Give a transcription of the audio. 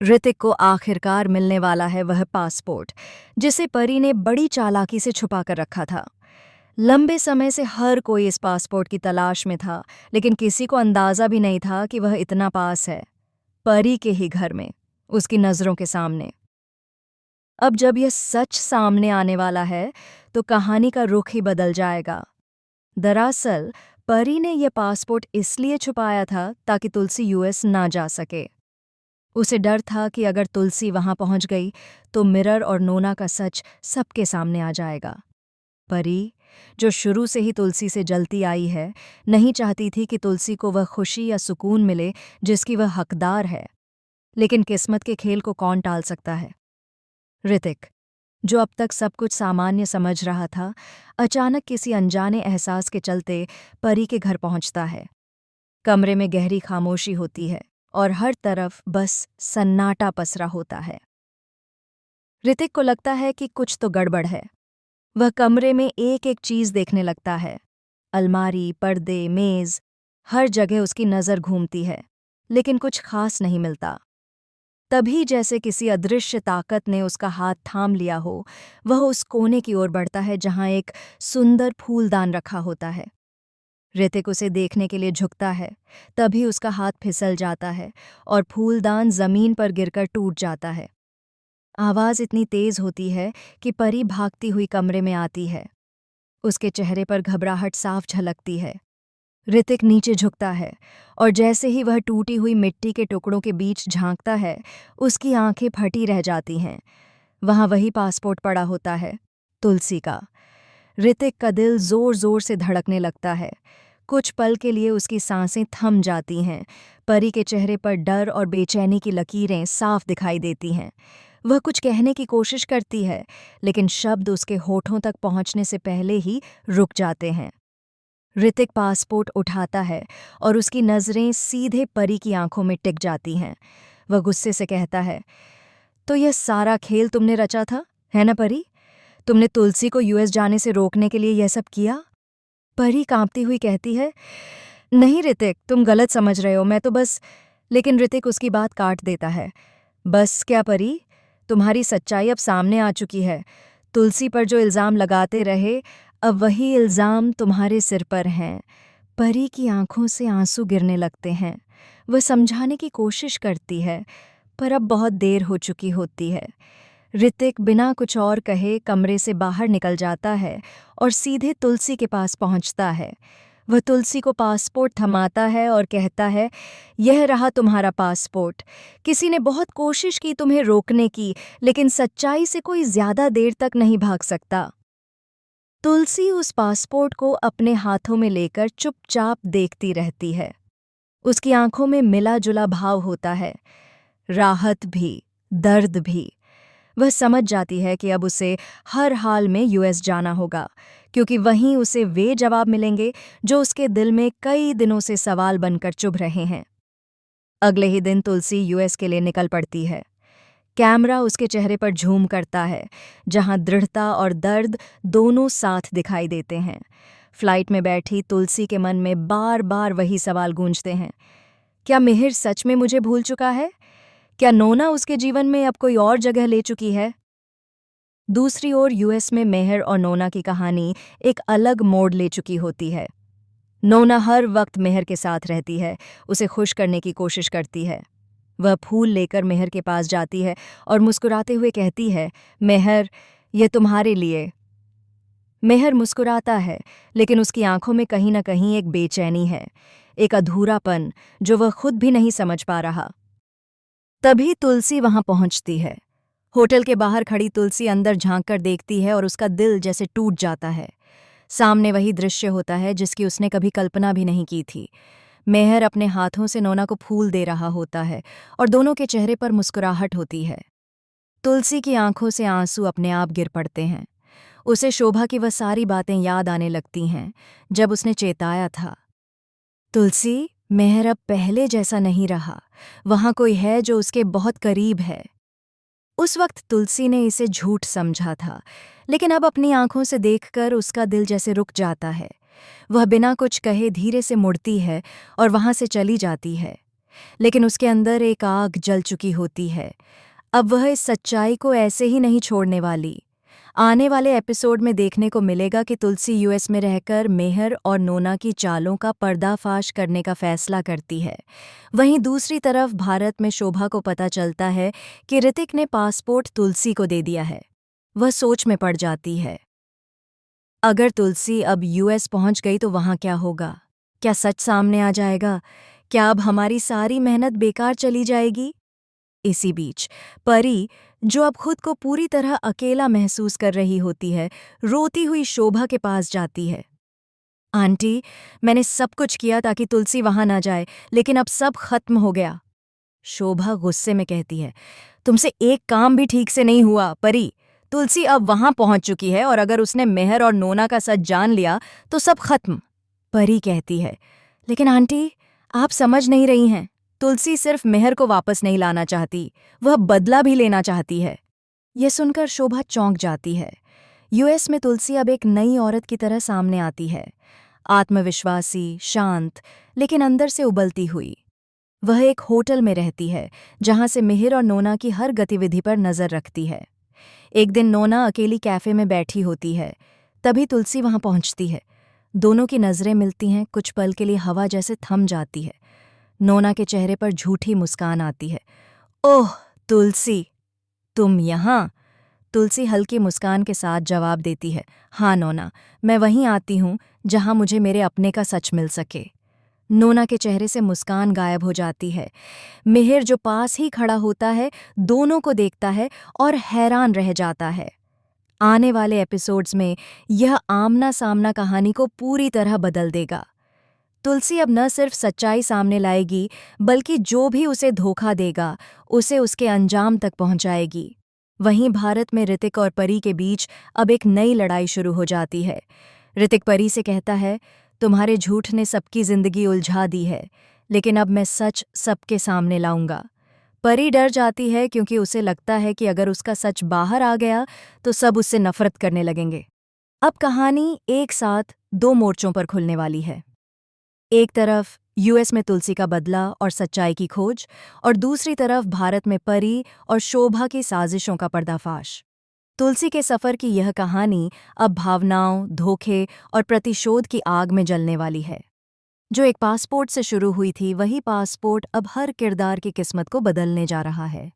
ऋतिक को आखिरकार मिलने वाला है वह पासपोर्ट जिसे परी ने बड़ी चालाकी से छुपा कर रखा था। लंबे समय से हर कोई इस पासपोर्ट की तलाश में था, लेकिन किसी को अंदाजा भी नहीं था कि वह इतना पास है, परी के ही घर में, उसकी नजरों के सामने। अब जब यह सच सामने आने वाला है तो कहानी का रुख ही बदल जाएगा। दरअसल परी ने यह पासपोर्ट इसलिए छुपाया था ताकि तुलसी यूएस ना जा सके। उसे डर था कि अगर तुलसी वहां पहुंच गई तो मिरर और नोना का सच सबके सामने आ जाएगा। परी, जो शुरू से ही तुलसी से जलती आई है, नहीं चाहती थी कि तुलसी को वह खुशी या सुकून मिले जिसकी वह हकदार है। लेकिन किस्मत के खेल को कौन टाल सकता है। ऋतिक, जो अब तक सब कुछ सामान्य समझ रहा था, अचानक किसी अनजाने एहसास के चलते परी के घर पहुंचता है। कमरे में गहरी खामोशी होती है और हर तरफ बस सन्नाटा पसरा होता है। ऋतिक को लगता है कि कुछ तो गड़बड़ है। वह कमरे में एक एक चीज देखने लगता है। अलमारी, पर्दे, मेज, हर जगह उसकी नज़र घूमती है, लेकिन कुछ खास नहीं मिलता। तभी जैसे किसी अदृश्य ताकत ने उसका हाथ थाम लिया हो, वह उस कोने की ओर बढ़ता है जहां एक सुंदर फूलदान रखा होता है। ऋतिक उसे देखने के लिए झुकता है, तभी उसका हाथ फिसल जाता है और फूलदान जमीन पर गिरकर टूट जाता है। आवाज इतनी तेज होती है कि परी भागती हुई कमरे में आती है। उसके चेहरे पर घबराहट साफ झलकती है। ऋतिक नीचे झुकता है और जैसे ही वह टूटी हुई मिट्टी के टुकड़ों के बीच झांकता है, उसकी आंखें फटी रह जाती हैं। वहां वही पासपोर्ट पड़ा होता है, तुलसी का। ऋतिक का दिल जोर जोर से धड़कने लगता है। कुछ पल के लिए उसकी सांसें थम जाती हैं। परी के चेहरे पर डर और बेचैनी की लकीरें साफ दिखाई देती हैं। वह कुछ कहने की कोशिश करती है, लेकिन शब्द उसके होठों तक पहुंचने से पहले ही रुक जाते हैं। ऋतिक पासपोर्ट उठाता है और उसकी नज़रें सीधे परी की आंखों में टिक जाती हैं। वह गुस्से से कहता है, तो यह सारा खेल तुमने रचा था, है ना परी? तुमने तुलसी को यूएस जाने से रोकने के लिए यह सब किया? परी कांपती हुई कहती है, नहीं ऋतिक, तुम गलत समझ रहे हो, मैं तो बस। लेकिन ऋतिक उसकी बात काट देता है। बस क्या परी, तुम्हारी सच्चाई अब सामने आ चुकी है। तुलसी पर जो इल्ज़ाम लगाते रहे, अब वही इल्ज़ाम तुम्हारे सिर पर हैं। परी की आंखों से आंसू गिरने लगते हैं। वह समझाने की कोशिश करती है, पर अब बहुत देर हो चुकी होती है। ऋतिक बिना कुछ और कहे कमरे से बाहर निकल जाता है और सीधे तुलसी के पास पहुंचता है। वह तुलसी को पासपोर्ट थमाता है और कहता है, यह रहा तुम्हारा पासपोर्ट। किसी ने बहुत कोशिश की तुम्हें रोकने की, लेकिन सच्चाई से कोई ज्यादा देर तक नहीं भाग सकता। तुलसी उस पासपोर्ट को अपने हाथों में लेकर चुपचाप देखती रहती है। उसकी आंखों में मिला जुला भाव होता है, राहत भी, दर्द भी। वह समझ जाती है कि अब उसे हर हाल में यूएस जाना होगा, क्योंकि वहीं उसे वे जवाब मिलेंगे जो उसके दिल में कई दिनों से सवाल बनकर चुभ रहे हैं। अगले ही दिन तुलसी यूएस के लिए निकल पड़ती है। कैमरा उसके चेहरे पर झूम करता है, जहां दृढ़ता और दर्द दोनों साथ दिखाई देते हैं। फ्लाइट में बैठी तुलसी के मन में बार बार वही सवाल गूंजते हैं, क्या मिहिर सच में मुझे भूल चुका है? क्या नोना उसके जीवन में अब कोई और जगह ले चुकी है? दूसरी ओर यूएस में मेहर और नोना की कहानी एक अलग मोड़ ले चुकी होती है। नोना हर वक्त मेहर के साथ रहती है, उसे खुश करने की कोशिश करती है। वह फूल लेकर मेहर के पास जाती है और मुस्कुराते हुए कहती है, मेहर, ये तुम्हारे लिए। मेहर मुस्कुराता है, लेकिन उसकी आंखों में कहीं न कहीं एक बेचैनी है, एक अधूरापन जो वह खुद भी नहीं समझ पा रहा। तभी तुलसी वहां पहुंचती है। होटल के बाहर खड़ी तुलसी अंदर झांककर देखती है और उसका दिल जैसे टूट जाता है। सामने वही दृश्य होता है जिसकी उसने कभी कल्पना भी नहीं की थी। मेहर अपने हाथों से नोना को फूल दे रहा होता है और दोनों के चेहरे पर मुस्कुराहट होती है। तुलसी की आंखों से आंसू अपने आप गिर पड़ते हैं। उसे शोभा की वह सारी बातें याद आने लगती हैं जब उसने चेताया था, तुलसी, मेहर अब पहले जैसा नहीं रहा। वहां कोई है जो उसके बहुत करीब है। उस वक्त तुलसी ने इसे झूठ समझा था, लेकिन अब अपनी आंखों से देखकर उसका दिल जैसे रुक जाता है। वह बिना कुछ कहे धीरे से मुड़ती है और वहां से चली जाती है। लेकिन उसके अंदर एक आग जल चुकी होती है। अब वह इस सच्चाई को ऐसे ही नहीं छोड़ने वाली। आने वाले एपिसोड में देखने को मिलेगा कि तुलसी यूएस में रहकर मेहर और नोना की चालों का पर्दाफाश करने का फैसला करती है। वहीं दूसरी तरफ भारत में शोभा को पता चलता है कि ऋतिक ने पासपोर्ट तुलसी को दे दिया है। वह सोच में पड़ जाती है, अगर तुलसी अब यूएस पहुंच गई तो वहां क्या होगा? क्या सच सामने आ जाएगा? क्या अब हमारी सारी मेहनत बेकार चली जाएगी? इसी बीच परी, जो अब खुद को पूरी तरह अकेला महसूस कर रही होती है, रोती हुई शोभा के पास जाती है। आंटी, मैंने सब कुछ किया ताकि तुलसी वहां ना जाए, लेकिन अब सब खत्म हो गया। शोभा गुस्से में कहती है, तुमसे एक काम भी ठीक से नहीं हुआ परी। तुलसी अब वहां पहुंच चुकी है और अगर उसने मेहर और नोना का सच जान लिया तो सब खत्म। परी कहती है, लेकिन आंटी, आप समझ नहीं रही हैं। तुलसी सिर्फ मेहर को वापस नहीं लाना चाहती, वह बदला भी लेना चाहती है। यह सुनकर शोभा चौंक जाती है। यूएस में तुलसी अब एक नई औरत की तरह सामने आती है, आत्मविश्वासी, शांत, लेकिन अंदर से उबलती हुई। वह एक होटल में रहती है, जहां से मिहिर और नोना की हर गतिविधि पर नजर रखती है। एक दिन नोना अकेली कैफे में बैठी होती है, तभी तुलसी वहां पहुंचती है। दोनों की नजरें मिलती हैं, कुछ पल के लिए हवा जैसे थम जाती है। नोना के चेहरे पर झूठी मुस्कान आती है। ओह तुलसी, तुम यहाँ? तुलसी हल्की मुस्कान के साथ जवाब देती है, हाँ नोना, मैं वहीं आती हूँ जहाँ मुझे मेरे अपने का सच मिल सके। नोना के चेहरे से मुस्कान गायब हो जाती है। मिहिर, जो पास ही खड़ा होता है, दोनों को देखता है और हैरान रह जाता है। आने वाले एपिसोड्स में यह आमना सामना कहानी को पूरी तरह बदल देगा। तुलसी अब न सिर्फ सच्चाई सामने लाएगी, बल्कि जो भी उसे धोखा देगा उसे उसके अंजाम तक पहुंचाएगी। वहीं भारत में ऋतिक और परी के बीच अब एक नई लड़ाई शुरू हो जाती है। ऋतिक परी से कहता है, तुम्हारे झूठ ने सबकी जिंदगी उलझा दी है, लेकिन अब मैं सच सबके सामने लाऊंगा। परी डर जाती है क्योंकि उसे लगता है कि अगर उसका सच बाहर आ गया तो सब उससे नफरत करने लगेंगे। अब कहानी एक साथ दो मोर्चों पर खुलने वाली है। एक तरफ यूएस में तुलसी का बदला और सच्चाई की खोज, और दूसरी तरफ भारत में परी और शोभा की साजिशों का पर्दाफाश। तुलसी के सफर की यह कहानी अब भावनाओं, धोखे और प्रतिशोध की आग में जलने वाली है। जो एक पासपोर्ट से शुरू हुई थी, वही पासपोर्ट अब हर किरदार की किस्मत को बदलने जा रहा है।